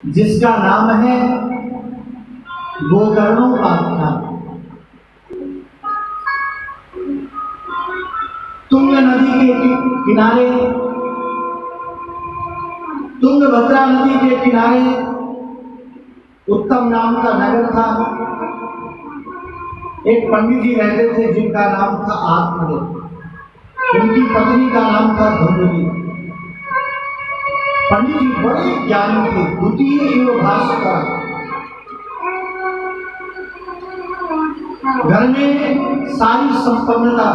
जिसका नाम है गोकर्णोपाख्यान। तुंग नदी के किनारे, तुंगभद्रा नदी के किनारे उत्तम नाम का नगर था। एक पंडित जी रहते थे जिनका नाम था आत्मदेव। उनकी पत्नी का नाम था धुंधली। पंडित जी बड़े ज्ञानी थे, द्वितीय एवं भास्कर। घर में सारी संपन्नता,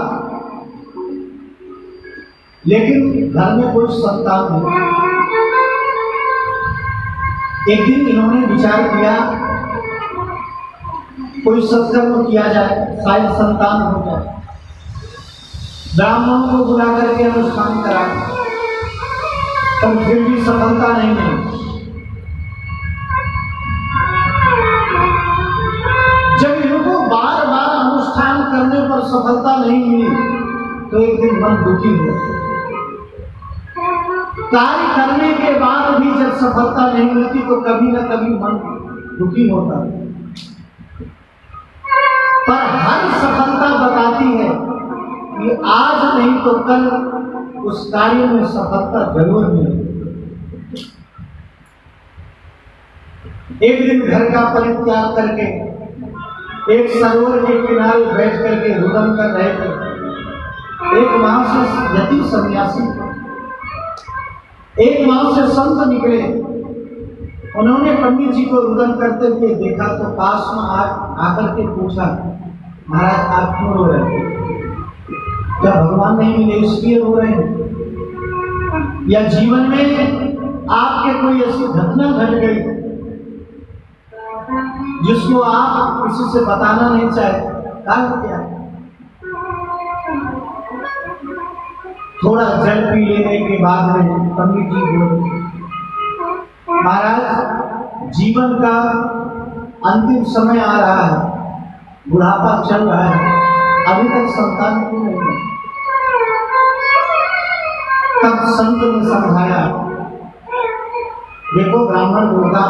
लेकिन घर में कोई संतान नहीं। एक दिन इन्होंने विचार किया कोई सत्कर्म किया जाए, शायद संतान हो जाए। ब्राह्मणों को बुला करके अनुष्ठान करा, पर फिर भी सफलता नहीं मिली। जब इनको बार बार अनुष्ठान करने पर सफलता नहीं मिली तो एक दिन मन दुखी हुआ। कार्य करने के बाद भी जब सफलता नहीं मिलती तो कभी न कभी मन दुखी होता है। पर हर सफलता बताती है कि आज नहीं तो कल उस कार्य में सफलता जरूर मिलेगी। एक दिन घर का परित्याग करके एक सरोवर के किनारे बैठ करके रुदन कर रहे थे। एक वहां से यति सन्यासी, एक वहां से संत निकले। उन्होंने पंडित जी को रुदन करते हुए देखा तो पास में आकर के पूछा, महाराज आप क्यों रो रहे हैं? क्या भगवान नहीं मिले इसलिए रो रहे हैं, या जीवन में आपके कोई ऐसी घटना घट गई जिसको आप किसी से बताना नहीं चाहे? कारण क्या? थोड़ा जल पी लेने के बाद में पंडित जी बोले, महाराज जीवन का अंतिम समय आ रहा है, बुढ़ापा चल रहा है, अभी तक संतान क्यों नहीं है? तब संत ने समझाया, देखो ब्राह्मण होगा,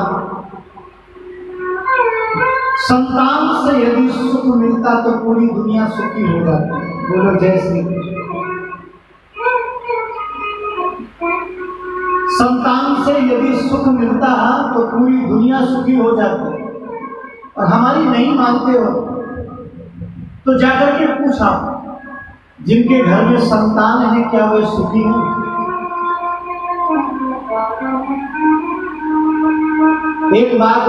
संतान से यदि सुख मिलता तो पूरी दुनिया सुखी हो जाती। बोलो जय श्री कृष्ण। संतान से यदि सुख मिलता तो पूरी दुनिया सुखी हो जाती, और हमारी नहीं मानते हो तो जाकर के पूछा जिनके घर में संतान है क्या वे सुखी हैं? एक बार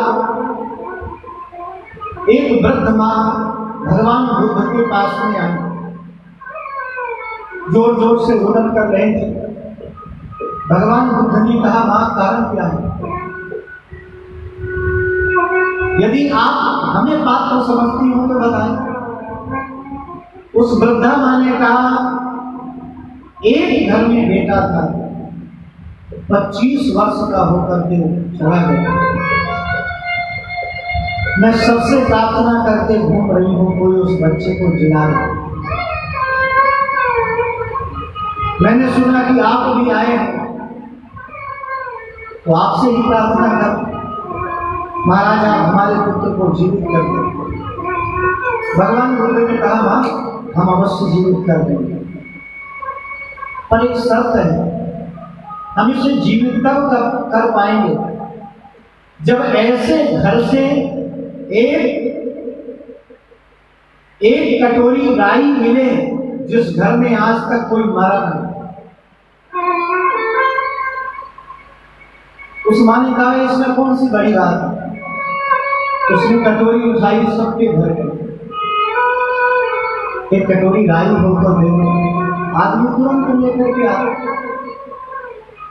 एक वृद्ध मां भगवान बुद्ध के पास में आई, जोर जोर से रुदन कर रहे थे। भगवान बुद्ध ने कहा, मां कारण क्या है? यदि आप हमें बात को समझती हो तो बताएं। उस वृद्धा मां ने कहा, एक घर में बेटा था, 25 वर्ष का होकर के चला गया। मैं सबसे प्रार्थना करके घूम रही हूं कोई उस बच्चे को जिला ले। मैंने सुना कि आप भी आए हैं तो आपसे ही प्रार्थना कर, महाराज आप हमारे पुत्र को जीवित कर दें। भगवान बुद्ध ने कहा, मां हम अवश्य जीवित कर देंगे, पर एक शर्त है, हम इसे जीवित तब कर पाएंगे जब ऐसे घर से एक कटोरी राई मिले जिस घर में आज तक कोई मरा नहीं। उस मां ने कहा, इसमें कौन सी बड़ी बात है? उसने कटोरी उठाई, सबके घर गई। एक कटोरी राई होकर आदमी तुरंत लेकर के आता,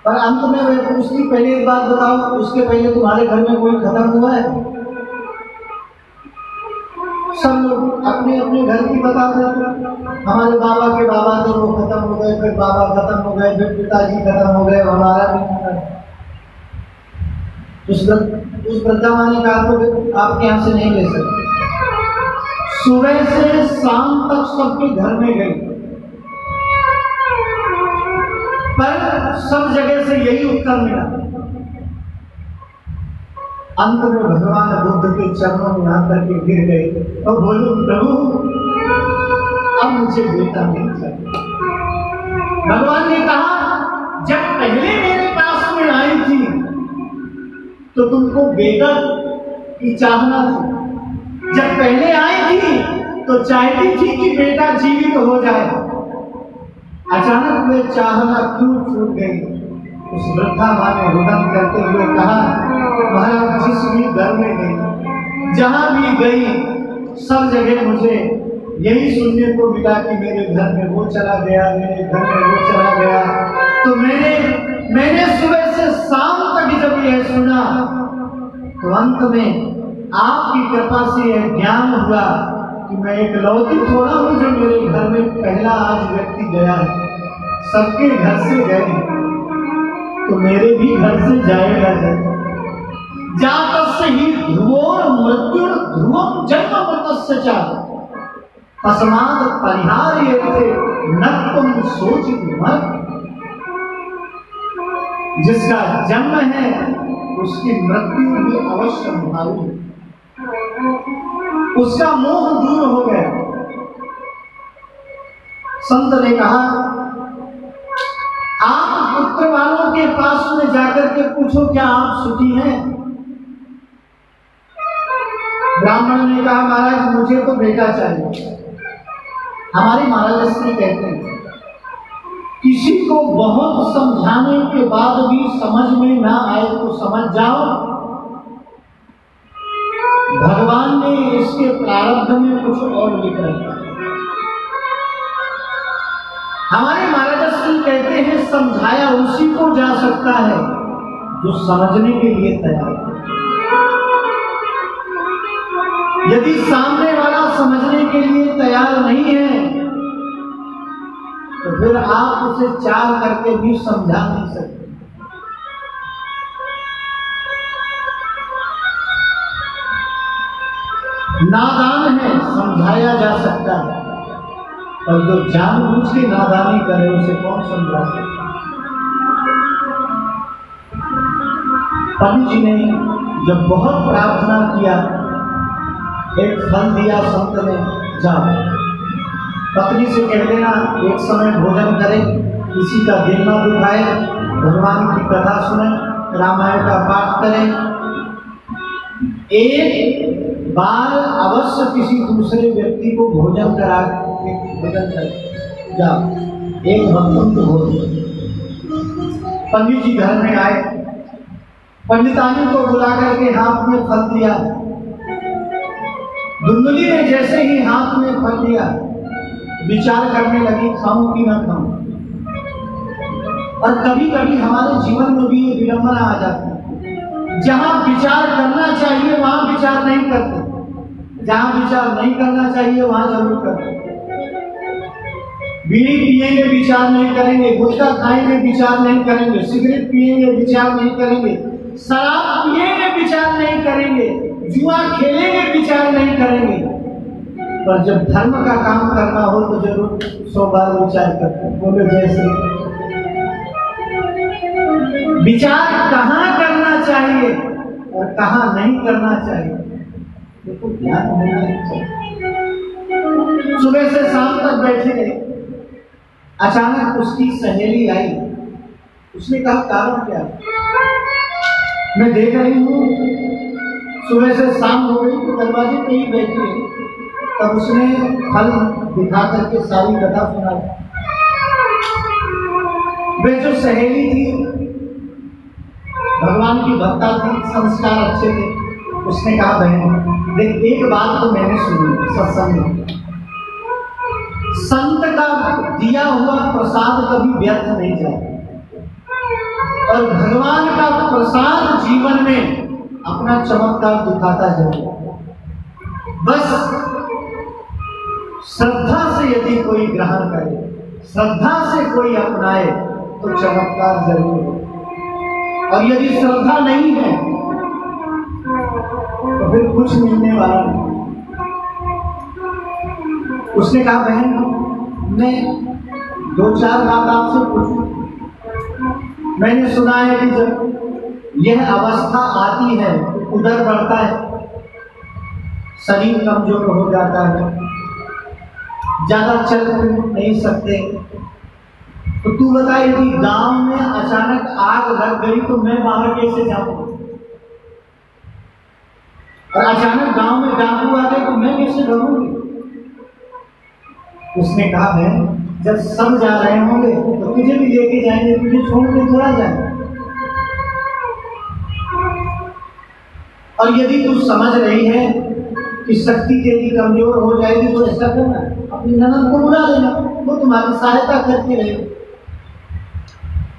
पर अंत में वह पूछती, पहले एक बात बताओ, उसके पहले तुम्हारे घर में कोई खत्म हुआ है? सब लोग अपने अपने घर की बताते थे, हमारे बाबा के बाबा थे वो खत्म हो गए, फिर बाबा खत्म हो गए, फिर पिताजी खत्म हो गए, हमारा भी खत्म। उस वृद्धा मां ने कहा, तो आपके यहाँ से नहीं ले सकते। सुबह से शाम तक सबके घर में गई, पर सब जगह से यही उत्तर मिला, अंत में भगवान बुद्ध के चरणों में आकर के गिर गए और बोलो प्रभु अब मुझे बेटा नहीं चाहिए। भगवान ने कहा जब पहले मेरे पास में आई थी तो तुमको बेटा की चाहना थी, जब पहले आई थी तो चाहती थी कि बेटा जीवित हो जाए, अचानक वे चाहना क्यों छूट गई? उस वृद्धा मां ने रुदन करते हुए कहा महाराज जिस भी घर में गई, जहां भी गई, सब जगह मुझे यही सुनने को मिला कि मेरे घर में वो चला गया, मेरे घर में वो चला गया। तो मैंने सुबह से शाम तक जब यह सुना तो अंत में आपकी कृपा से यह ज्ञान हुआ कि मैं एक लौती थोड़ा हूं जो मेरे घर में पहला आज व्यक्ति गया। सबके घर से गए तो मेरे भी घर से जाएगा जातस्य ही ध्रुवोर मृत्युर ध्रुवम जन्म मृतस्य च तस्मात् परिहार्यते न तुम सोचित मत। जिसका जन्म है उसकी मृत्यु भी अवश्य भावी, उसका मोह दूर हो गया। संत ने कहा आप पुत्र वालों के पास में जाकर के पूछो क्या आप सुखी हैं? ब्राह्मण ने कहा महाराज मुझे तो बेटा चाहिए। हमारे महाराज श्री कहते हैं किसी को बहुत समझाने के बाद भी समझ में ना आए तो समझ जाओ भगवान ने इसके प्रारब्ध में कुछ और लिख रखा। हमारे महाराज श्री कहते हैं समझाया उसी को जा सकता है जो समझने के लिए तैयार है। यदि सामने वाला समझने के लिए तैयार नहीं है तो फिर आप उसे चाह करके भी समझा नहीं सकते। नादान है समझाया जा सकता है और जो जानबूझ के नादानी करे उसे कौन समझा सकता? पंडित जी ने जब बहुत प्रार्थना किया एक फल दिया संत ने, जाओ पत्नी से कह देना एक समय भोजन करें, किसी का दिल न दुखाए, भगवान की कथा सुने, रामायण का पाठ करें, एक बार अवश्य किसी दूसरे व्यक्ति को भोजन करा भोजन कर जाओ, एक भक्तों को भोजन। पंडित जी घर में आए, पंडितानी को बुला करके हाथ में फल दिया। धुंधली ने जैसे ही हाथ में फल दिया विचार करने लगी खाऊं कि ना खाऊं। और कभी कभी हमारे जीवन में भी ये विडंबना आ जाती है, जहां विचार करना चाहिए वहां विचार नहीं करते, जहां विचार नहीं करना चाहिए वहां जरूर करते। बीड़ी पिएंगे विचार नहीं करेंगे, गुटखा खाएंगे विचार नहीं करेंगे, सिगरेट पिएंगे विचार नहीं करेंगे, शराब पिएंगे विचार नहीं करेंगे, जुआ खेलेंगे विचार नहीं करेंगे। पर जब धर्म का काम करना हो तो जरूर 100 बार विचार करते। बोले जैसे विचार कहाँ करना चाहिए और कहाँ नहीं करना चाहिए देखो ज्ञान होना चाहिए। सुबह से शाम तक बैठे रहे, अचानक उसकी सहेली आई, उसने कहा कारण क्या? मैं देख रही हूँ सुबह से शाम हो गई तो दरवाजे पे ही बैठी है। तब उसने फल दिखा करके सारी कथा सुनाई। वे जो सहेली थी भगवान की भक्ता थी, संस्कार अच्छे थे। उसने कहा बहन देख एक बात तो मैंने सुनी सत्संग में, संत का दिया हुआ प्रसाद कभी व्यर्थ नहीं जाता और भगवान का प्रसाद जीवन में अपना चमत्कार दिखाता जाए। बस श्रद्धा से यदि कोई ग्रहण करे, श्रद्धा से कोई अपनाए तो चमत्कार जरूर हो। और यदि श्रद्धा नहीं है तो फिर कुछ मिलने वाला नहीं। उसने कहा बहन मैं 2-4 बात आपसे पूछूं। मैंने सुना है कि जब यह अवस्था आती है, उधर बढ़ता है, शरीर कमजोर हो जाता है, ज्यादा चल फिर नहीं सकते। तो तू बता, यदि गांव में अचानक आग लग गई तो मैं बाहर कैसे जाऊंगा? और अचानक गांव में डाकू आ गए तो मैं कैसे भरूंगी? उसने कहा है जब सब जा रहे होंगे तो तुझे भी लेके जाएंगे, तुझे छोड़ के थोड़ा जाएंगे। और यदि तू समझ रही है कि शक्ति तेरी कमजोर हो जाएगी तो ऐसा करना, अपनी ननद को बुला लेना, वो तुम्हारी सहायता करती रहेगी।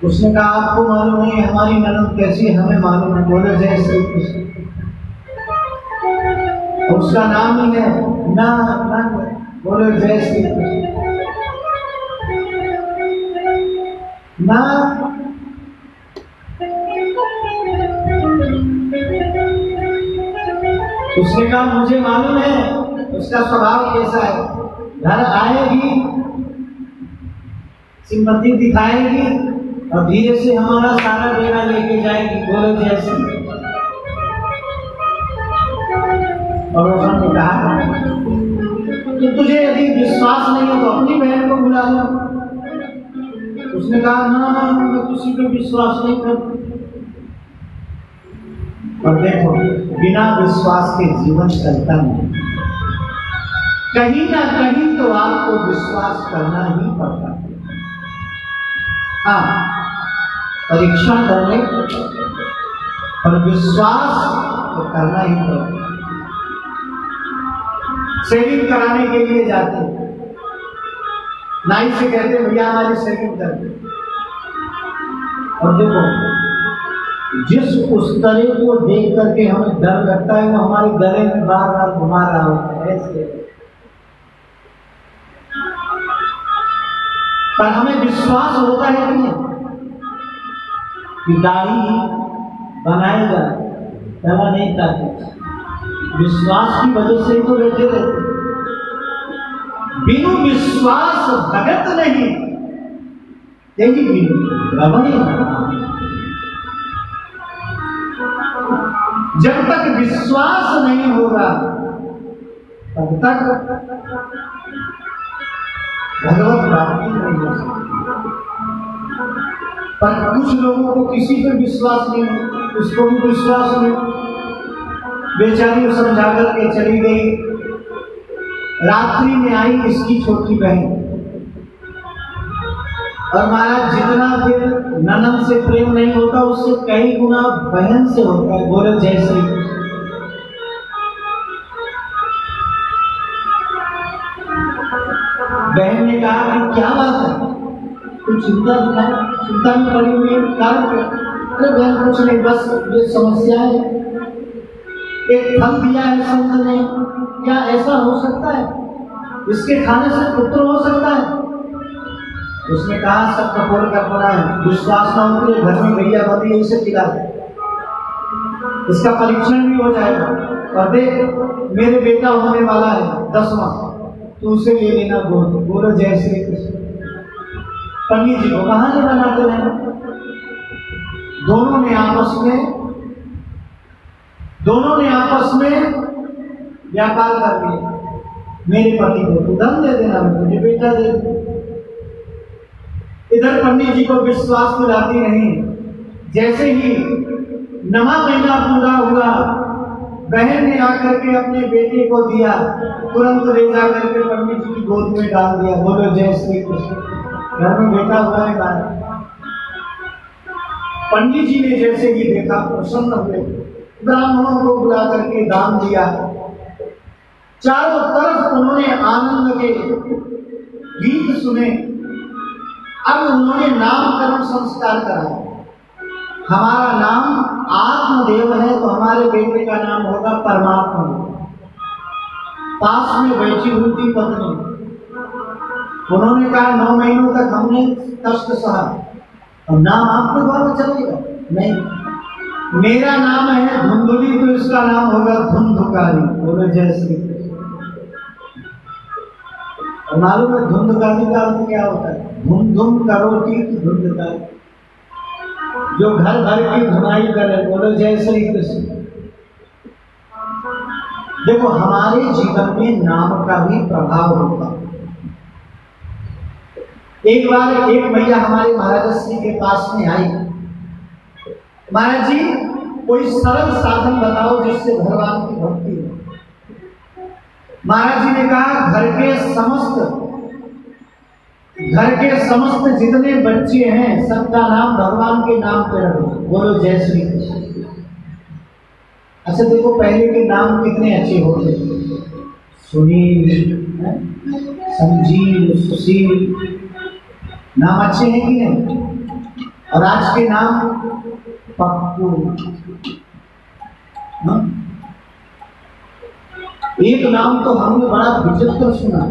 उसने कहा आपको मालूम नहीं हमारी ननद कैसी है? हमें मालूम है। बोले जय श्री कृष्ण। उसका नाम ही है ना। बोले जय श्री कृष्ण। ना उसने कहा मुझे मालूम है उसका स्वभाव कैसा है। घर आएगी, सिंपत्ति दिखाएगी और धीरे से हमारा सारा डेरा लेके जाएगी। बोलो जैसे। और उसने कहा कि तुझे यदि विश्वास नहीं हो तो अपनी बहन को बुला लो। उसने कहा ना मैं किसी पे विश्वास नहीं करता। और देखो बिना विश्वास के जीवन चलता नहीं, कहीं ना कहीं तो आपको विश्वास करना ही पड़ता है। हाँ, परीक्षा करने पर विश्वास तो करना ही पड़ता। सेविंग कराने के लिए जाते हैं, नाई से कहते भैया हमारी सेविंग कर दे। और देखो जिस उस तरह को देख करके हमें डर लगता है वो हमारे गले में बार बार घुमा रहा होता है ऐसे। पर हमें विश्वास होता है कि नहीं कि दाढ़ी बनाएगा, दवा नहीं खाते। विश्वास की वजह से तो बैठे रहते। बिनु विश्वास भगत नहीं, यही बिनु रवि। जब तक विश्वास नहीं होगा तब तक भगवत प्राप्ति नहीं हो सकती। पर कुछ लोगों को किसी पर विश्वास नहीं, उसको भी विश्वास नहीं। बेचारी समझा करके चली गई। रात्रि में आई इसकी छोटी बहन, और महाराज जितना फिर ननद से प्रेम नहीं होता उससे कई गुना बहन से होता है। बोले जय श्री कृष्ण। बहन ने कहा कि क्या बात है, कुछ चिंता में पड़ी हुई है, कारण क्या? अरे बहन कुछ नहीं, बस ये समस्या है। एक फल दिया है संत ने, क्या ऐसा हो सकता है? इसके खाने से पुत्र हो सकता है? उसने कहा सब कपोल कल्पना है, विश्वास ना हो तो घर में गैया बंदी इसे खिला दे, इसका परीक्षण भी हो जाएगा। और देख मेरे बेटा होने वाला है 10वां, तो उसे ले लेना। बोलो जय श्री कृष्ण। पंडित जी को बहाने बनाते रहे। दोनों ने आपस में व्यापार कर लिया। मेरे पति को तू धन दे देना, मुझे बेटा दे दे। इधर पंडित जी को विश्वास दिलाती नहीं। जैसे ही 9वां महीना पूरा हुआ, बहन ने आकर के अपने बेटे को दिया, तुरंत ले जा करके पंडित जी की गोद में डाल दिया। बोलो जय श्री कृष्ण। घर में बेटा हुआ है बाहर। पंडित जी ने जैसे ही देखा प्रसन्न हुए, ब्राह्मणों को बुला करके दान दिया। चारों तरफ उन्होंने आनंद के गीत सुने। अब उन्होंने नामकरण संस्कार कराया। हमारा नाम आत्मदेव है तो हमारे बेटे का नाम होगा परमात्मा। पास में बैठी हुई थी पत्नी, उन्होंने कहा 9 महीनों तक हमने कष्ट सहा और नाम आपके द्वारा चलेगा नहीं, मेरा नाम है धुंधुली तो इसका नाम होगा धुंधुकारी। बोलो जय श्री कृष्ण। और मालूम है धुंधकारी का अर्थ क्या होता है? धुम धुम करोटी धुंधकारी। जो घर भर की धुनाई करे, बोलो जय श्री कृष्ण। देखो हमारे जीवन में नाम का भी प्रभाव होता। एक बार एक मैया हमारे महाराज श्री के पास में आई, महाराज जी कोई सरल साधन बताओ जिससे भगवान की भक्ति हो। महाराज जी ने कहा घर के समस्त जितने बच्चे हैं सबका नाम भगवान के नाम पे रखो, बोलो जय श्री कृष्ण। अच्छा देखो पहले के नाम कितने अच्छे होते, सुनील, संजीव, सुशील, नाम अच्छे हैं कि नहीं? और आज के नाम पप्पू। एक नाम तो हमने बड़ा विचित्र सुना।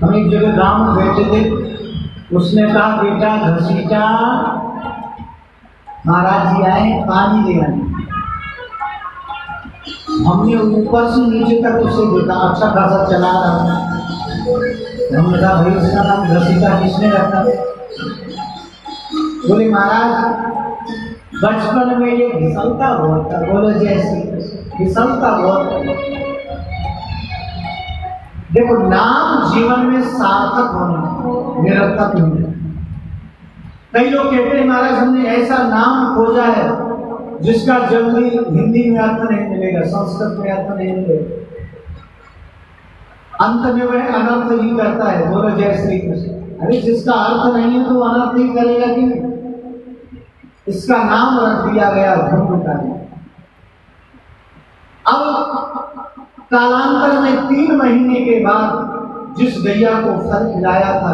हम एक जगह गांव में बैठे थे, उसने कहा बेटा घसीटा महाराज जी आए पानी ले आए। हमने ऊपर से नीचे तक उसे देखा, अच्छा खासा चला रहा। हमने कहा भाई इसका नाम घसीटा किसने रखा? बोले महाराज बचपन में ये घिसलता बहुत था, बोलो जैसे घिसलता बहुत। देखो नाम जीवन में सार्थक होना, निरर्थक नहीं। कई लोग कहते हैं महाराज हमने ऐसा नाम खोजा है जिसका जल्दी हिंदी में अर्थ नहीं मिलेगा, संस्कृत में अर्थ नहीं मिलेगा, अंत में वह अनर्थ ही करता है, बोलो जय श्री कृष्ण। अरे जिसका अर्थ नहीं है तो अनर्थ ही करेगा कि नहीं? इसका नाम रख दिया गया धूम्रकारी। अब कालांतर में 3 महीने के बाद जिस गैया को फल खिलाया था,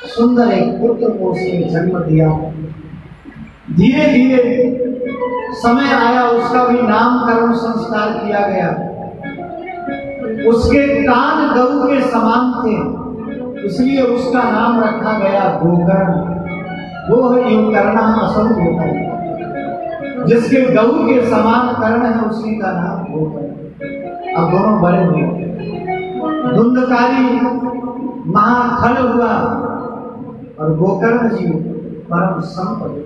सुंदर एक पुत्र को उसने जन्म दिया। धीरे धीरे समय आया, उसका भी नामकरण संस्कार किया गया। उसके कान गऊ के समान थे, इसलिए उसका नाम रखा गया गोकर्ण। वो है युगकर्णा असल गोकर्ण, जिसके गऊ के समान कर्ण है उसी का नाम गोकर्ण। अब दोनों बड़े हुए, धुंधकारी महाखल हुआ और गोकर्ण जी परम संत हुए।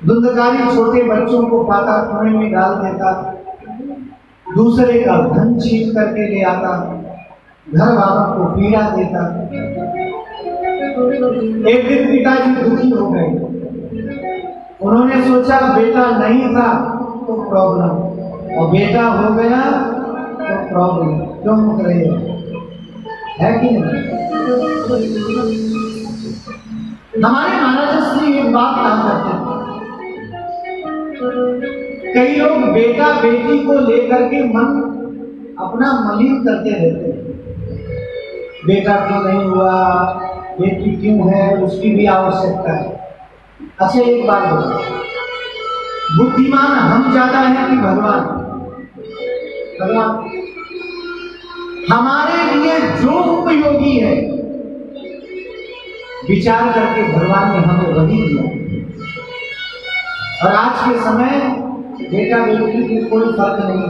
धुंधकारी छोटे बच्चों को पाता कुएं में डाल देता, दूसरे का धन छीन करके ले आता, घर वालों को पीड़ा देता। एक दिन पिताजी दुखी हो गए, उन्होंने सोचा बेटा नहीं था तो प्रॉब्लम, और बेटा हो गया तो प्रॉब्लम। क्यों मुक रही है कि नहीं? हमारे महाराज श्री एक बात कहा करते थे, कई लोग बेटा बेटी को लेकर के मन अपना मलिन करते रहते हैं। बेटा क्यों नहीं हुआ, बेटी क्यों है, उसकी भी आवश्यकता है। अच्छा एक बात बताओ, बुद्धिमान हम ज्यादा है कि भगवान? भगवान हमारे लिए जो उपयोगी है विचार करके भगवान ने हमें वही दिया। और आज के समय बेटा बेटी की कोई फर्क नहीं।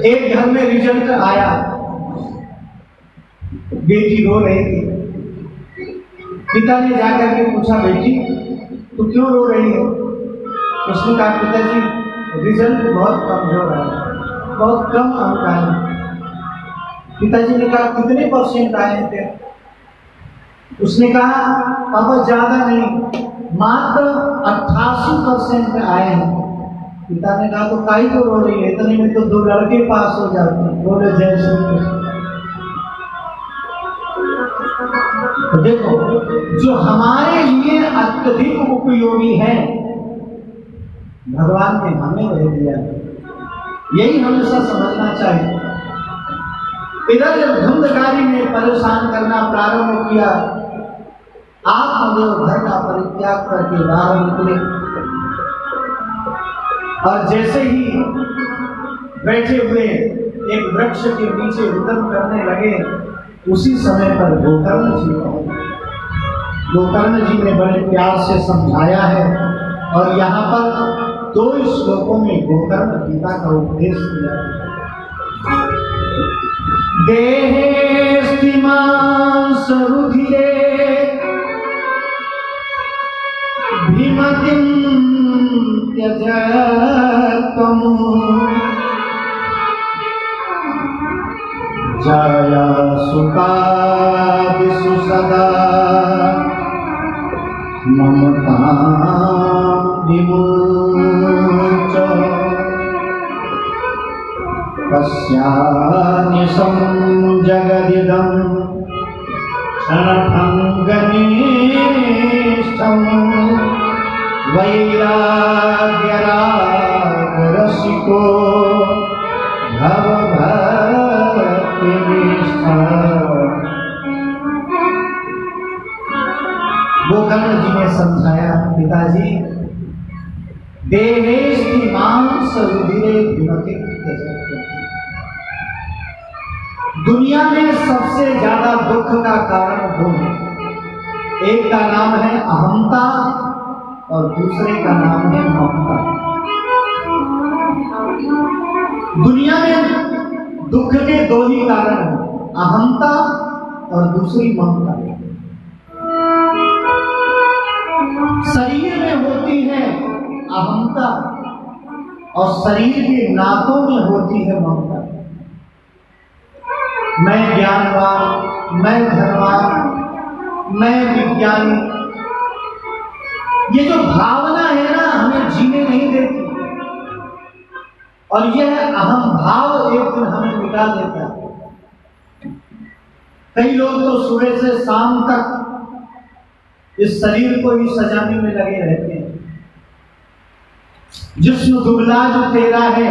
एक घर में रिजल्ट आया, बेटी रो रही थी। पिता ने जाकर के पूछा बेटी तू क्यों रो रही है? उसने कहा पिताजी रिजल्ट बहुत कमजोर है, बहुत कम अंक आए। पिताजी ने कहा कितने % आए थे? उसने कहा पापा ज्यादा नहीं, मात्र 88% आए हैं। पिता ने कहा तो काहे को रो रही है, इतने में तो 2 लड़के पास हो जाते हैं, बोले जय श्री कृष्ण। तो देखो जो हमारे लिए अत्यधिक उपयोगी है भगवान ने हमें वह दिया है, यही हमेशा समझना चाहिए। इधर जब धुंधकारी ने परेशान करना प्रारंभ किया, आत्मदेव घर का परित्याग करके बाहर निकले, और जैसे ही बैठे हुए एक वृक्ष के नीचे रुदन करने लगे, उसी समय पर गोकर्ण जी पहुंचे। गोकर्ण जी ने बड़े प्यार से समझाया है, और यहाँ पर 2 श्लोकों में गोकर्ण गीता का उपदेश किया है। देहे स्तिमांस रुधिरे भीमतिं त्यजत्वम् जाया सुतादिषु सदा ममतां विमुच पश्यानिशं जगदिदं क्षणभङ्गनिष्ठं वैराग्यरागरसिको भवभक्तिनिष्ठः। गोकर्ण जी ने समझाया, पिताजी देहेष्टि मांस रुधिरे भीमति त्यजत्वम्। दुनिया में सबसे ज्यादा दुख का कारण दो है, एक का नाम है अहंता और दूसरे का नाम है ममता। दुनिया में दुख के दो ही कारण हैं, अहंता और दूसरी ममता। शरीर में होती है अहंता और शरीर के नातों में होती है ममता। मैं ज्ञानवान, मैं धनवान, मैं विज्ञानी, ये जो भावना है ना हमें जीने नहीं देती, और यह अहम भाव एक दिन हमें मिटा देता है। कई लोग तो सुबह से शाम तक इस शरीर को ही सजाने में लगे रहते हैं। जिस्म दुबला जो तेरा है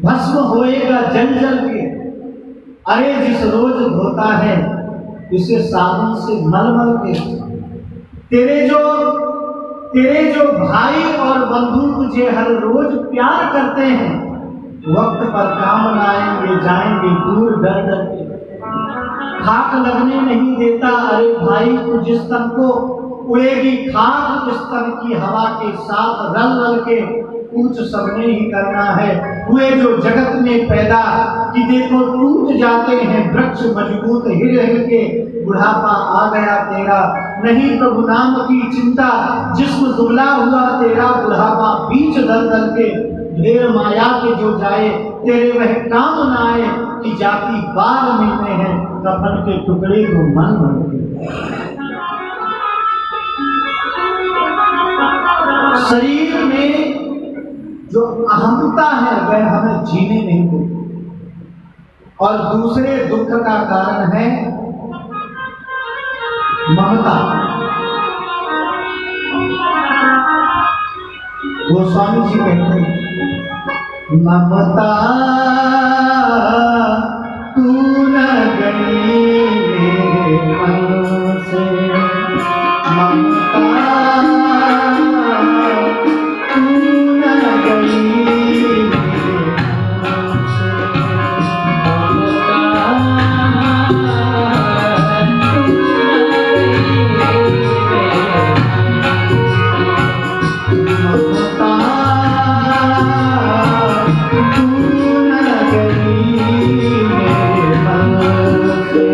भस्म होएगा जल जल के, अरे जिस रोज धोता है इसे साबुन से मल मल के। तेरे जो भाई और बंधु तुझे हर रोज प्यार करते हैं, वक्त पर काम न आएंगे, जाएंगे दूर डर डर के। खाक लगने नहीं देता, अरे भाई तू जिस तन को उड़ेगी खाक इस तन की हवा के साथ रल रल के, पूछ सबने ही करना है। हुए जो जगत में पैदा कि देखो टूट जाते हैं वृक्ष मजबूत हिल हिल के, बुढ़ापा आ गया तेरा नहीं प्रभु नाम की चिंता, जिस्म दुबला हुआ तेरा बुढ़ापा बीच दल दल के। ढेर माया के जो जाए तेरे वह काम न आए, कि जाति बार मिलने हैं कफन के टुकड़े को मन बनते। शरीर में जो अहंता है वह हमें जीने नहीं देती, और दूसरे दुख का कारण है ममता। गोस्वामी जी कहते हैं, ममता तू न गई मेरे मन से, ममता तू न गई मेरे मन से, ममता तू न गई मेरे मन से,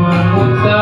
ममता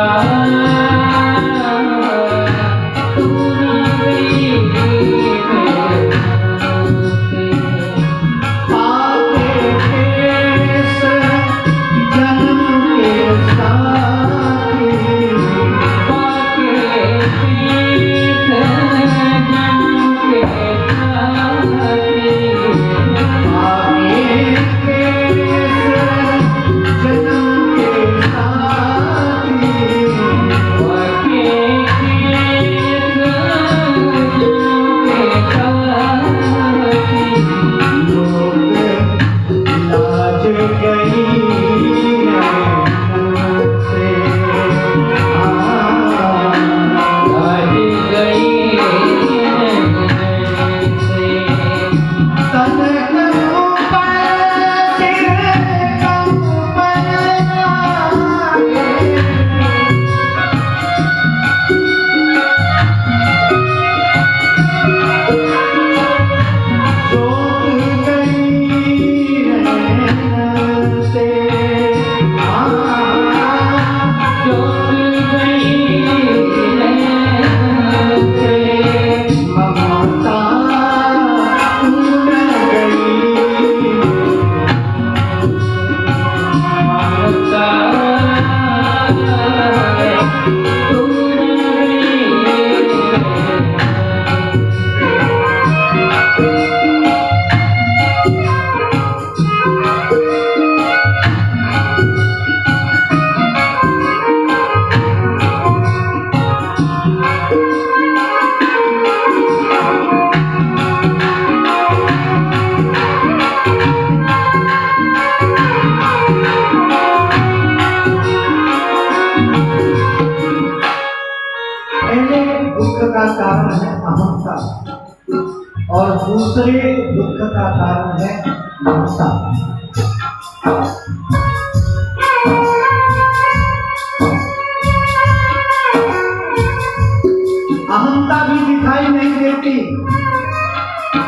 अहंता और दूसरे दुख का कारण है ममता। अहंता भी दिखाई नहीं देती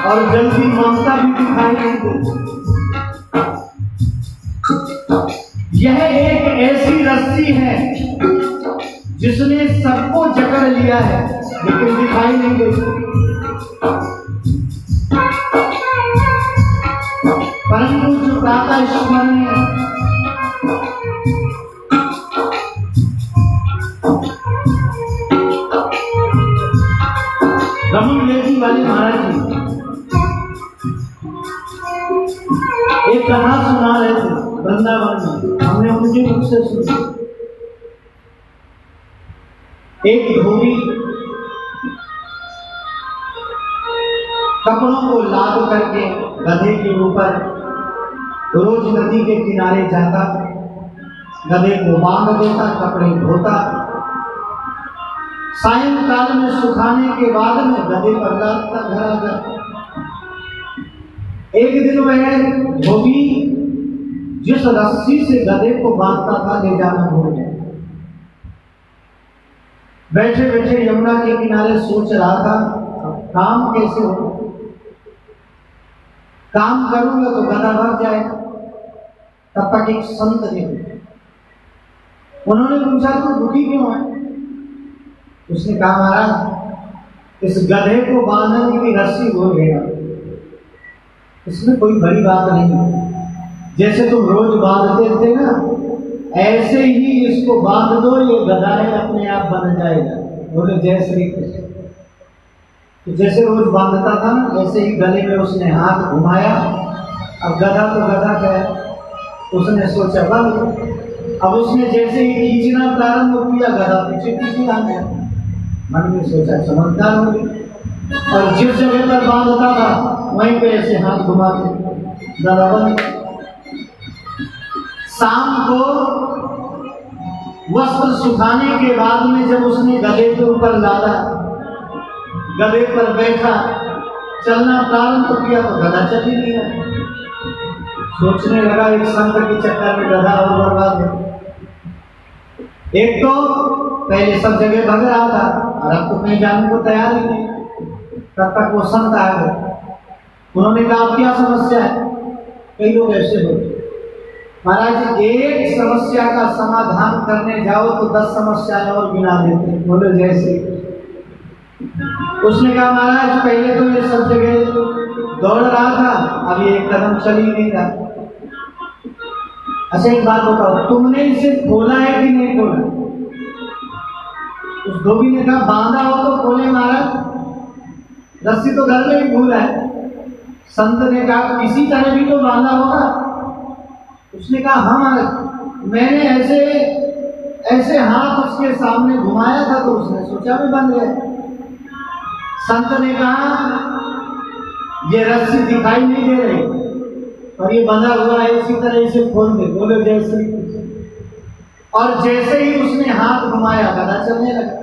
और जल्दी ममता भी दिखाई नहीं देती। यह एक ऐसी रस्सी है जिसने सबको जकड़ लिया है लेकिन दिखाई नहीं देती। परंतु जो प्रातः स्मरण रमन लेवी वाले महाराज जी एक कथा सुना रहे थे वृंदावन में, हमने उनके मुख से सुनी। एक धोबी कपड़ों को लाद करके गधे के ऊपर रोज नदी के किनारे जाता, गधे को बांध देता, कपड़े धोता, सायंकाल में सुखाने के बाद में गधे पर लादता घर आकर। एक दिन वह धोबी जिस रस्सी से गधे को बांधता था ले जाना भूल गया। बैठे बैठे यमुना के किनारे सोच रहा था काम कैसे हो, काम करूंगा तो गधा भाग जाएगा। तब तक एक संत ने उन्होंने पूछा तो दुखी क्यों है? उसने कहा महाराज इस गधे को बांधने की रस्सी हो गया, इसमें कोई बड़ी बात नहीं, जैसे तुम रोज बांधते थे ना ऐसे ही इसको बांध दो, ये गधा है अपने आप बन जाएगा। बोले जय श्री कृष्ण। तो जैसे रोज बांधता था ना ऐसे ही गले में उसने हाथ घुमाया। अब गधा तो गधा है, उसने सोचा बंद। अब उसने जैसे ही खींचना प्रारंभ किया गधा पीछे पीछे आ गया। मन में सोचा चमत्कार हो गया। और जिस जगह पर बांधता था वहीं पे ऐसे हाथ घुमाते गधा बंद। शाम को वस्त्र सुखाने के बाद में जब उसने गधे के ऊपर लादा, गधे पर बैठा, चलना प्रारंभ किया तो गधा चल ही नहीं। सोचने लगा एक संत के चक्कर में गधा और बर्बाद है। एक तो पहले सब जगह भग रहा था और अब तो कहीं जाने को तैयार ही नहीं। तब तक वो संत आ गए। उन्होंने कहा अब क्या समस्या है? कई लोग ऐसे होते महाराज एक समस्या का समाधान करने जाओ तो 10 समस्याएं और गिना देते हैं। बोले जैसे उसने कहा महाराज पहले तो ये सब जगह दौड़ रहा था, अब ये एक कदम चल ही नहीं रहा। अच्छा एक बात बताओ, तुमने इसे खोला है कि नहीं खोला? उस धोबी ने कहा बांधा हो तो खोले महाराज, रस्सी तो घर में ही भूला है। संत ने कहा किसी तरह भी तो बांधा होगा। उसने कहा हाँ महाराज मैंने ऐसे ऐसे हाथ उसके सामने घुमाया था तो उसने सोचा भी बंद गया। संत ने कहा ये रस्सी दिखाई नहीं दे रही और ये बंधा हुआ है, इसी तरह इसे खोल दे। बोले जैसे, और जैसे ही उसने हाथ घुमाया गधा चलने लगा।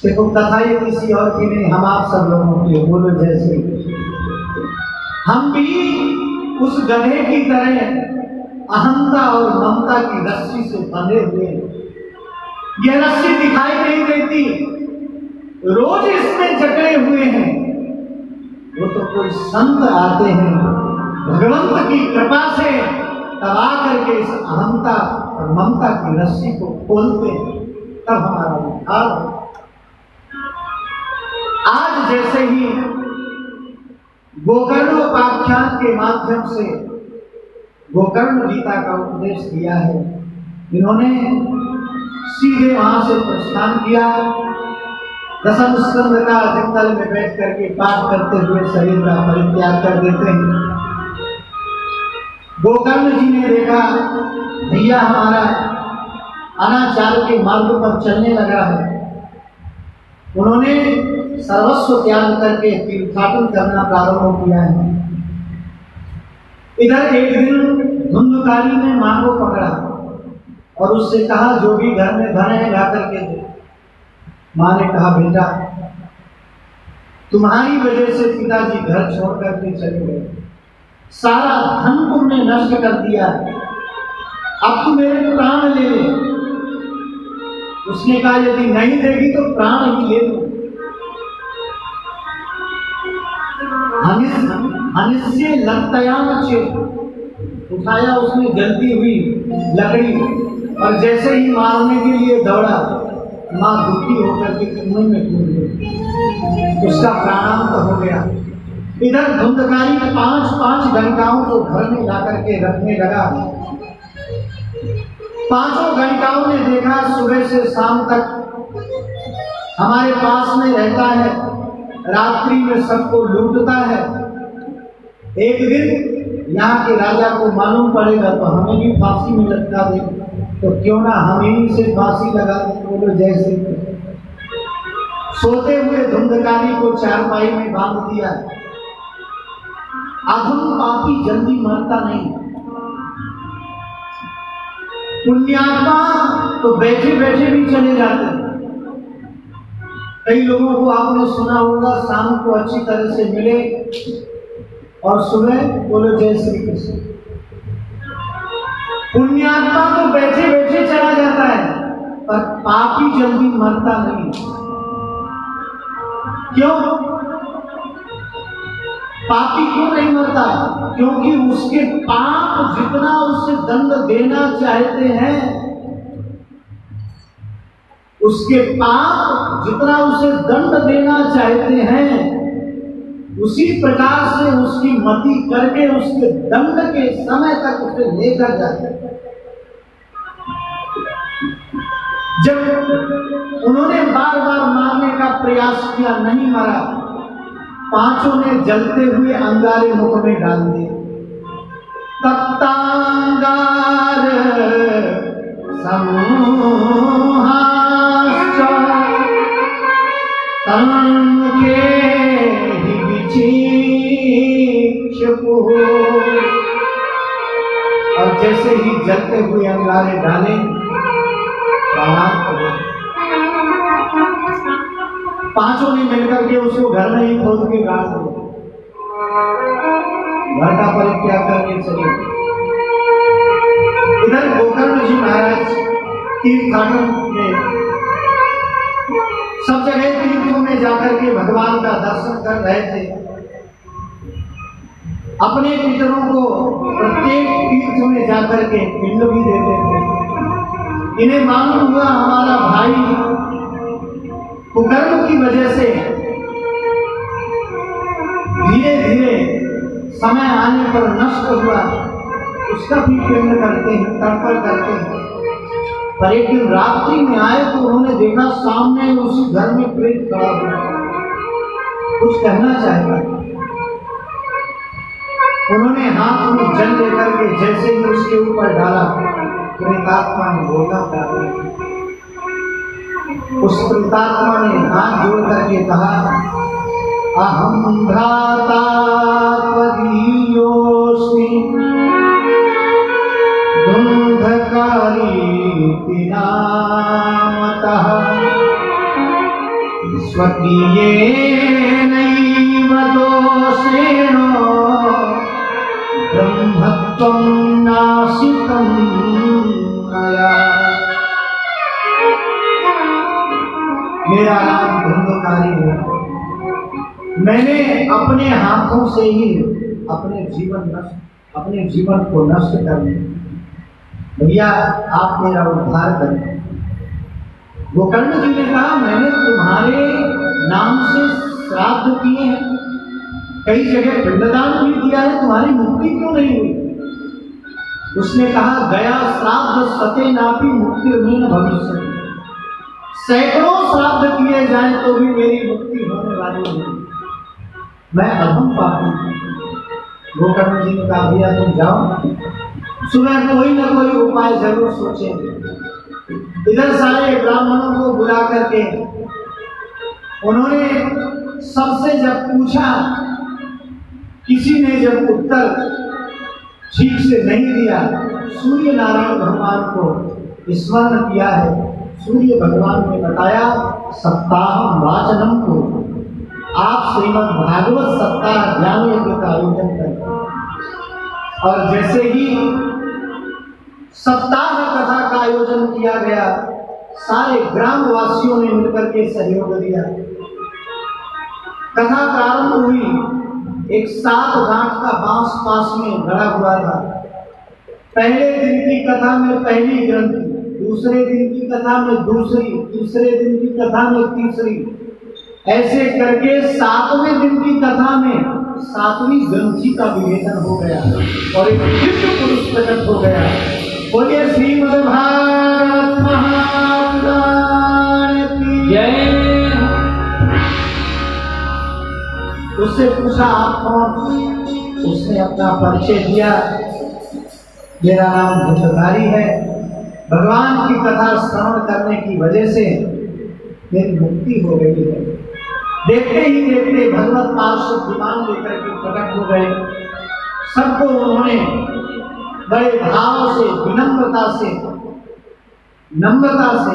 देखो कथा ये किसी और की नहीं, हम आप सब लोगों की। बोलो जैसे हम भी उस गधे की तरह अहंता और ममता की रस्सी से बंधे हुए। यह रस्सी दिखाई नहीं देती, रोज इसमें जकड़े हुए हैं। वो तो कोई संत आते हैं भगवंत की कृपा से तब आकर के इस अहंता और ममता की रस्सी को खोलते हैं, तब हमारा उद्धार हो। आज जैसे ही गोकर्णोपाख्यान के माध्यम से गोकर्ण गीता का उपदेश दिया है, इन्होंने सीधे वहां से प्रस्थान किया। दशम स्कंद का जंगल में बैठ करके पाठ करते हुए शरीर का परित्याग कर देते हैं। गोकर्ण जी ने देखा भैया हमारा अनाचार के मार्ग पर चलने लगा है। उन्होंने सर्वस्व त्याग करके तीर्थाटन करना प्रारंभ किया है। इधर एक दिन धुंधकारी ने मां को पकड़ा और उससे कहा जो भी घर में धन है ला करके दे। मां ने कहा बेटा तुम्हारी वजह से पिताजी घर छोड़ करके चले गए, सारा धन तुमने नष्ट कर दिया, अब तू मेरे प्राण ले ले। उसने कहा यदि नहीं देगी तो प्राण ही ले लो। हनिस्य लत्तयाम चेत, उठाया उसने जलती हुई लकड़ी और जैसे ही मारने के लिए दौड़ा, मां दुखी होकर के कुएं में कूद गई, उसका प्राणांत हो गया। इधर धुंधकारी 5-5 गणिकाओं को घर में लाकर के रखने लगा। 5 गणिकाओं ने देखा सुबह से शाम तक हमारे पास में रहता है, रात्रि में सबको लूटता है। एक दिन यहाँ के राजा को मालूम पड़ेगा तो हमें भी फांसी में लटका दे, तो क्यों ना हम ही से फांसी लगा दे। बोलो जैसे सोते हुए धुंधकारी को चारपाई में बांध दिया। अधम पापी जल्दी मरता नहीं, पुण्यात्मा तो बैठे बैठे भी चले जाते हैं। कई लोगों को आपने सुना होगा शाम को अच्छी तरह से मिले और सुबह बोलो जय श्री कृष्ण। पुण्यात्मा तो बैठे बैठे चला जाता है, पर पापी जल्दी मरता नहीं। क्यों पापी क्यों नहीं मरता? क्योंकि उसके पाप जितना उसे दंड देना चाहते हैं, उसके पाप जितना उसे दंड देना चाहते हैं, उसी प्रकार से उसकी मति करके उसके दंड के समय तक उसे लेकर जाते हैं। जब उन्होंने बार बार मारने का प्रयास किया, नहीं मारा, 5 ने जलते हुए अंगारे मुख में डाल दिए। तप्तांगार समूहाश्च तन्मुखे हि विचिक्षुः। और जैसे ही जलते हुए अंगारे डाले, पांचों ने मिलकर के उसको घर में ही खोद के गाड़ दिया, घर का परित्याग करके चले। इधर गोकर्ण जी महाराज तीर्थाटन में सब जगह तीर्थों में जाकर के भगवान का दर्शन कर रहे थे। अपने पितरों को प्रत्येक तीर्थ में जाकर के पिंड भी देते थे। इन्हें मालूम हुआ हमारा भाई कुकर्म की वजह से धीरे धीरे समय आने पर नष्ट हुआ, उसका भी पिंड करते हैं, तर्पण करते हैं। पर एक दिन रात्रि में आए तो उन्होंने देखा सामने उसी घर में प्रेत खड़ा हुआ, कुछ कहना चाहेगा। उन्होंने हाथ में जल लेकर के जैसे ही उसके ऊपर डाला, प्रेतात्मा ने बोलना प्रारंभ किया। उस प्रेतात्मा ने हाथ जोड़ करके कहा, अहम भ्राता त्वदीयोऽस्मि धुंधकारी नामतः स्वकीयेनैव दोषेण ब्रह्मत्वं नाशितं मया। मेरा नाम धुंधकारी है, मैंने अपने हाथों से ही अपने जीवन को नष्ट कर दिया। भैया आप मेरा उद्धार करें। गोकर्ण जी ने कहा, मैंने तुम्हारे नाम से श्राद्ध किए हैं, कई जगह पिंडदान भी दिया है, तुम्हारी मुक्ति क्यों नहीं हुई? उसने कहा, गया श्राद्ध सते नापी मुक्ति में भविष्य। सैकड़ों श्राद्ध किए जाएं तो भी मेरी मुक्ति होने वाली नहीं, मैं अधम पापी हूं। गोकर्ण जी ने कहा, भैया तुम जाओ, सुबह कोई ना कोई उपाय जरूर सोचेंगे। इधर सारे ब्राह्मणों को बुला करके उन्होंने सबसे जब पूछा, किसी ने जब उत्तर ठीक से नहीं दिया, सूर्य नारायण भगवान को स्मरण किया है। सूर्य भगवान ने बताया, सप्ताह वाचनम को आप श्रीमद् भागवत सप्ताह ज्ञान यज्ञ का आयोजन करें। और जैसे ही सप्ताह कथा का आयोजन किया गया, सारे ग्रामवासियों ने मिलकर के सहयोग दिया। कथा प्रारंभ हुई। एक 7 गांठ का बांस पास में गड़ा हुआ था। पहले दिन की कथा में पहली ग्रंथि, दूसरे दिन की कथा में दूसरी, तीसरे दिन की कथा में तीसरी, ऐसे करके 7वें दिन की कथा में 7वीं ग्रंथि का विभेदन हो गया और एक दिव्य पुरुष प्रकट हो गया। बोलिए श्रीमद् भागवत महापुराण की जय। उससे पूछा आप कौन? उसने अपना परिचय दिया, मेरा नाम धुंधकारी है। भगवान की कथा श्रवण करने की वजह से मेरी मुक्ति हो गई है। देखते ही देखते भगवत पार्षद विमान लेकर के प्रकट हो गए। सबको उन्होंने बड़े भाव से, विनम्रता से, नम्रता से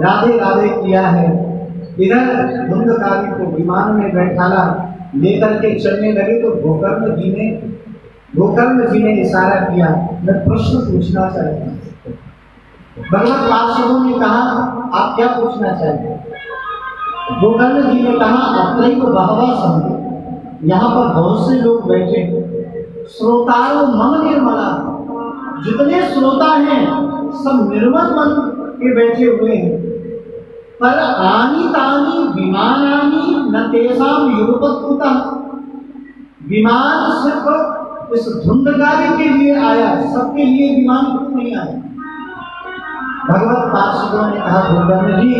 राधे राधे किया है। इधर धुंधकारी को विमान में बैठाला, लेकर के चलने लगे तो गोकर्ण जी ने इशारा किया, मैं प्रश्न पूछना चाहता हूँ। भगवत पार्षदों ने कहा, आप क्या पूछना चाहते हैं? गोकर्ण जी ने कहा, अपने को बहवा समझे, यहाँ पर बहुत से लोग बैठे, श्रोताओं मम निर्मला, जितने श्रोता हैं सब निर्मल मन के बैठे हुए हैं। पर आनी तानी विमानानी न तेषाम युगपत्कुता, विमान सिर्फ इस धुंधकारी के लिए आया, सबके लिए विमान क्यों नहीं आया? भगवत पार्षदों ने कहा, गोकर्ण जी,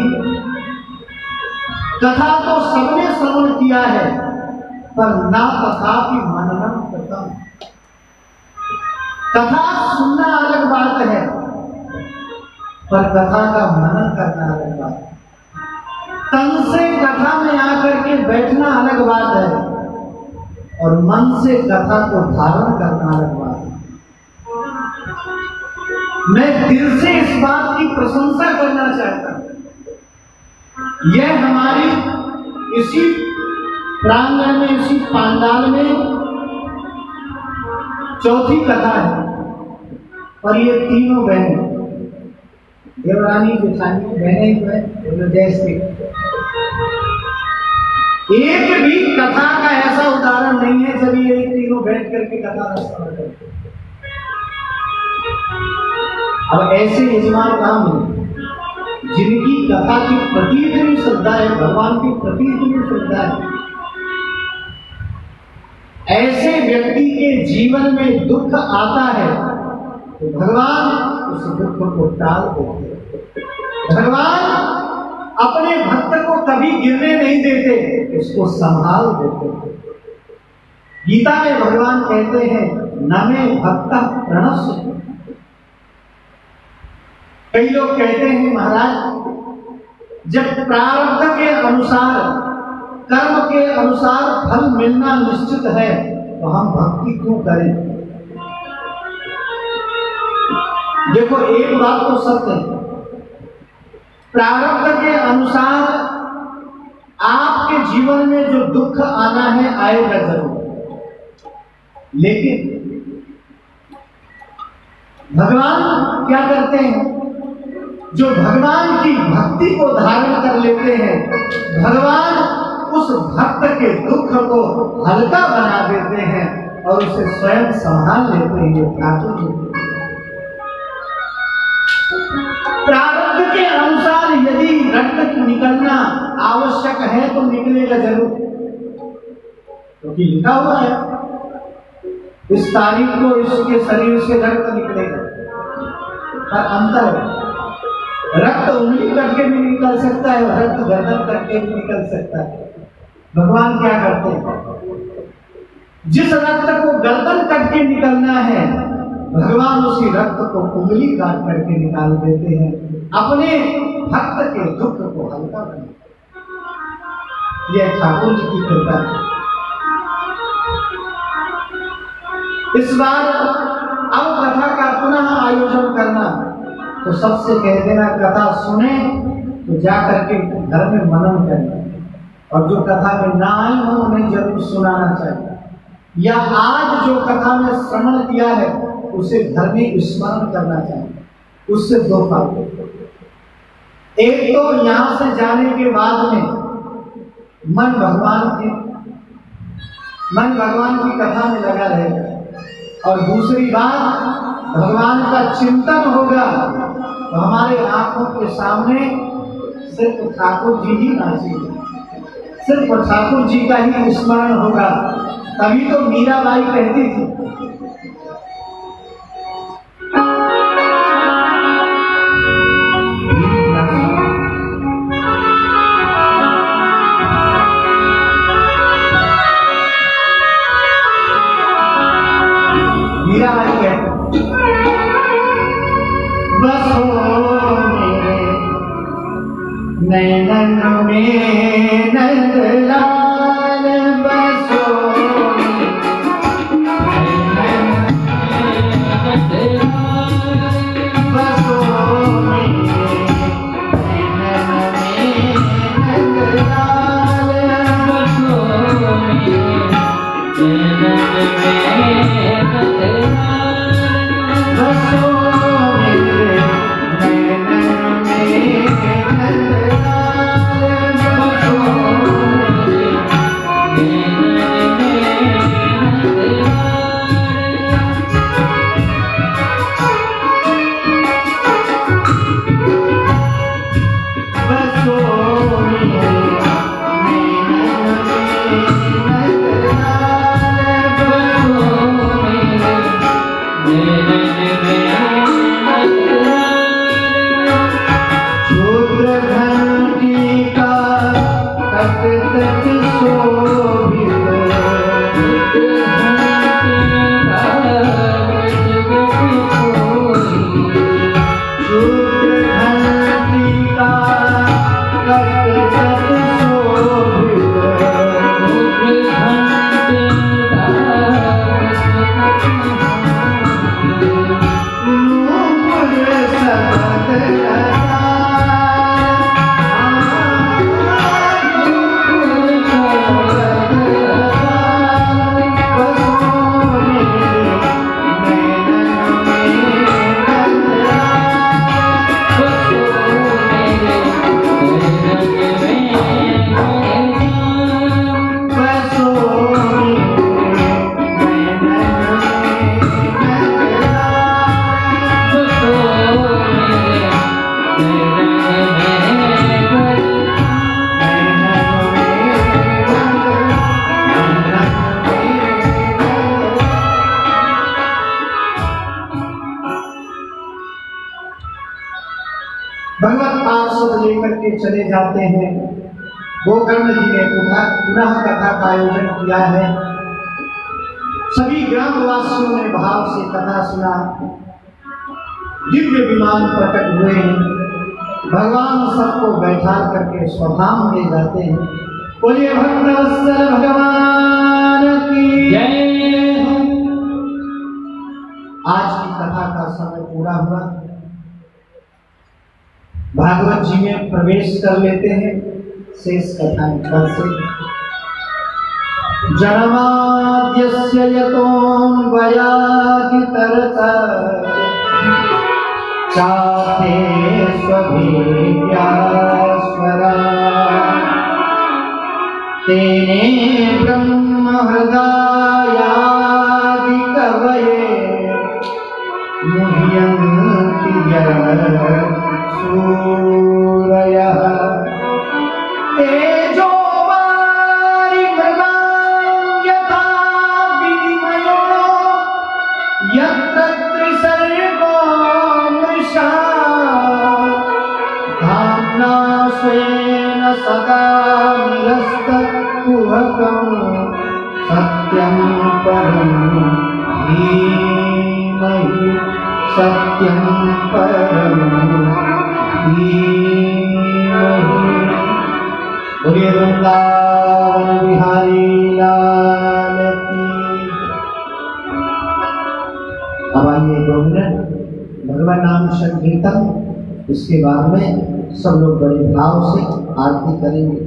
कथा तो सबने श्रवण किया है, पर ना तथापि मननम कृतम। कथा सुनना अलग बात है, पर कथा का मनन करना अलग बात है। तन से कथा में आकर के बैठना अलग बात है, और मन से कथा को धारण करना अलग बात है। मैं दिल से इस बात की प्रशंसा करना चाहता हूं। यह हमारी इसी प्रांगण में, इसी पांडाल में चौथी कथा है, और ये तीनों बहनें, देवरानी जेठानी बहनें जो है, जैसे एक भी कथा का ऐसा उदाहरण नहीं है जब ये तीनों बैठ करके कथा श्रवण करते। अब ऐसे यजमान कहाँ मिले जिनकी कथा के प्रति इतनी श्रद्धा है, भगवान के प्रति इतनी श्रद्धा है। ऐसे व्यक्ति के जीवन में दुख आता है तो भगवान उस दुख को टाल देते हैं। भगवान अपने भक्त को कभी गिरने नहीं देते, उसको संभाल देते हैं। गीता में भगवान कहते हैं, न में भक्त प्रणश्य। कई लोग कहते हैं, महाराज जब प्रारब्ध के अनुसार, कर्म के अनुसार फल मिलना निश्चित है तो हम भक्ति क्यों करें? देखो, एक बात तो सत्य है, प्रारब्ध के अनुसार आपके जीवन में जो दुख आना है आएगा जरूर, लेकिन भगवान क्या करते हैं? जो भगवान की भक्ति को धारण कर लेते हैं, भगवान उस भक्त के दुख को हल्का बना देते हैं और उसे स्वयं संभाल लेते हैं। ठाकुर जी, प्रारब्ध के अनुसार यदि रक्त निकलना आवश्यक है तो निकलेगा जरूर, क्योंकि लिखा हुआ है इस तारीख को इसके शरीर से रक्त निकलेगा। पर अंतर है, रक्त उंगली करके भी निकल सकता है, रक्त गर्दन करके भी निकल सकता है। भगवान क्या करते हैं? जिस रक्त को गर्दन करके निकलना है, भगवान उसी रक्त को उंगली काट करके निकाल देते हैं, अपने भक्त के दुख को हल्का बना। यह ठाकुर जी की कृपा है। इस बार अब कथा का पुनः आयोजन करना, तो सबसे कह देना, कथा सुने तो जा करके घर में मनन करना। और जो कथा में ना आए हो उन्हें जरूर सुनाना चाहिए, या आज जो कथा में श्रवण किया है उसे घर में स्मरण करना चाहिए। उससे दो फायदे, एक तो यहां से जाने के बाद में मन भगवान की कथा में लगा रहेगा, और दूसरी बात भगवान का चिंतन होगा तो हमारे आंखों के सामने सिर्फ ठाकुर जी ही नाचेंगे, सिर्फ ठाकुर जी का ही स्मरण होगा। तभी तो मीराबाई कहती थी, मीराबाई कहती बसो मेरे नैनन में नंदलाल, बसो भगवत पार्षद लेकर के चले जाते हैं। गोकर्ण जी ने पुनः कथा का आयोजन किया है। सभी ग्रामवासियों ने भाव से कथा सुना। दिव्य विमान प्रकट हुए हैं। भगवान सबको बैठा करके स्वधाम ले जाते हैं। बोलिए भक्तवत्सल भगवान की जय। आज की कथा का समय पूरा हुआ। भागवत जी में प्रवेश कर लेते हैं। शेष कथा पर से जन्माद्यस्य यतोऽन्वयादितरतः चाते स्वभेद्यास्वरा तेने ब्रह्महृदायादिकवये मुह्यन्ति सूरयः तेजो वारिमृगां यथा विनिमयो यत्र त्रिसर्गो मृषा धाम्ना स्वेन सदा निरस्तकुहकं सत्यं परं धीमहि सत्यं परं बोलिए वृंदावन बिहारी लाल की। अब आइए 2 मिनट भगवान नाम संकीर्तन, इसके बाद में सब लोग बड़े भाव से आरती करेंगे।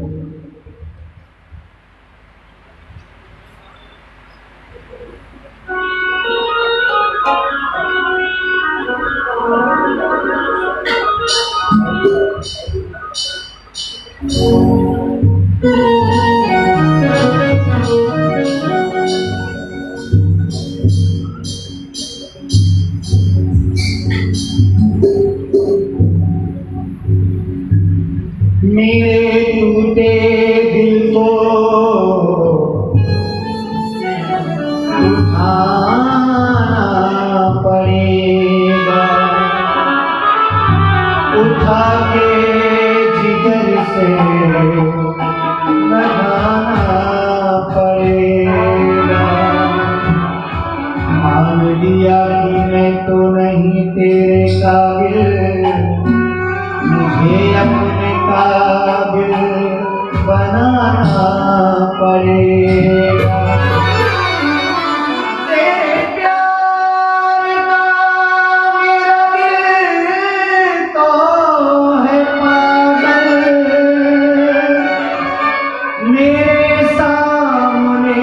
मेरे सामने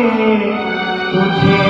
तुझे